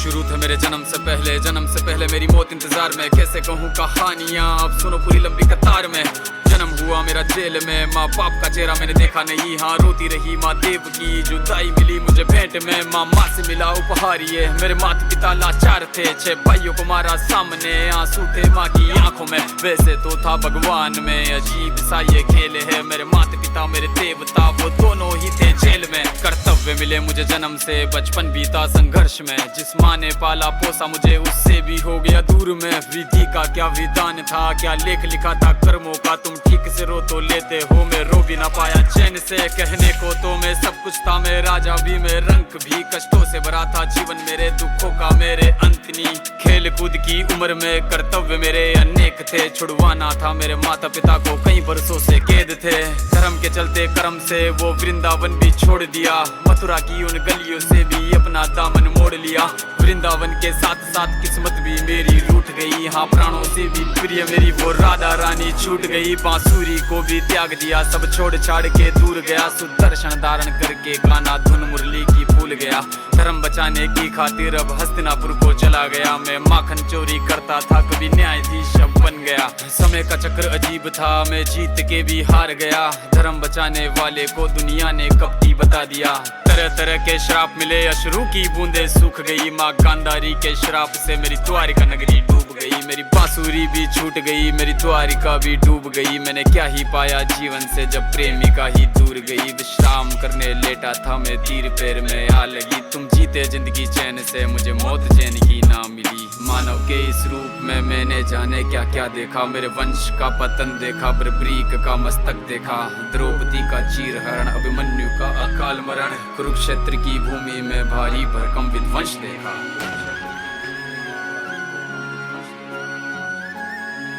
शुरू थे मेरे जन्म से पहले मेरी मौत इंतजार में। कैसे कहूँ कहानियाँ, अब सुनो पूरी लंबी कतार में। जन्म हुआ मेरा जेल में, माँ बाप का चेहरा मैंने देखा नहीं। हाँ रोती रही माँ देव की, जुदाई मिली मुझे भेंट में। माँ से मिला उपहार ये, मेरे माता पिता लाचार थे। 6 भाइयों को मारा सामने, आंसू थे माँ की आंखों में। वैसे तो था भगवान में, अजीब सा ये खेल है। मेरे माता पिता मेरे देवता, वो दोनों ही थे जेल में। कर्तव्य मिले मुझे जन्म से, बचपन बीता संघर्ष में। जिस माँ ने पाला पोसा मुझे, उससे भी हो गया दूर में। विधि का क्या विधान था, क्या लेख लिखा था कर्मों का। तुम ठीक से रो तो लेते हो, मैं रो भी ना पाया चैन से। कहने को तो मैं सब कुछ था, मैं राजा भी, मैं रंग भी। कष्टों से भरा था जीवन मेरे, दुखों का मेरे अंत नहीं। खेल कूद की उम्र में कर्तव्य मेरे अनेक थे। छुड़वाना था मेरे माता पिता को, कई बरसों से कैद थे। धर्म के चलते कर्म से वो वृंदावन भी छोड़ दिया। मथुरा की उन गलियों से भी अपना दामन मोड़ लिया। वृंदावन के साथ साथ किस्मत भी मेरी रूठ गई। हाँ प्राणों से भी प्रिय मेरी वो राधा रानी छूट गई। बांसुरी को भी त्याग दिया, सब छोड़ छाड़ के दूर गया। सुदर्शन धारण करके गाना धुन मुरली की भूल गया। धर्म बचाने की खातिर अब हस्तिनापुर को चला गया। मैं माखन चोरी करता था, कभी न्यायाधीश अब बन गया। समय का चक्र अजीब था, मैं जीत के भी हार गया। धर्म बचाने वाले को दुनिया ने कपटी बता दिया। तरह तरह के श्राप मिले, अश्रु की बूंदे सूख गई। माँ गांधारी के श्राप से मेरी द्वारिका नगरी डूब गई। मेरी बांसुरी भी छूट गई, मेरी द्वारिका भी डूब गई। मैंने क्या ही पाया जीवन से, जब प्रेमिका ही दूर गई। विश्राम करने लेटा था मैं, तीर पैर में आ लगी। तुम जीते जिंदगी चैन से, मुझे मौत चैन की ना मिली। मानव के इस रूप में मैंने जाने क्या क्या देखा। मेरे वंश का पतन देखा, बर्बरीक का मस्तक देखा। द्रौपदी का चीरहरण, अभिमन्यु का अकाल मरण। कुरुक्षेत्र की भूमि में भारी भरकम विध्वंस देखा।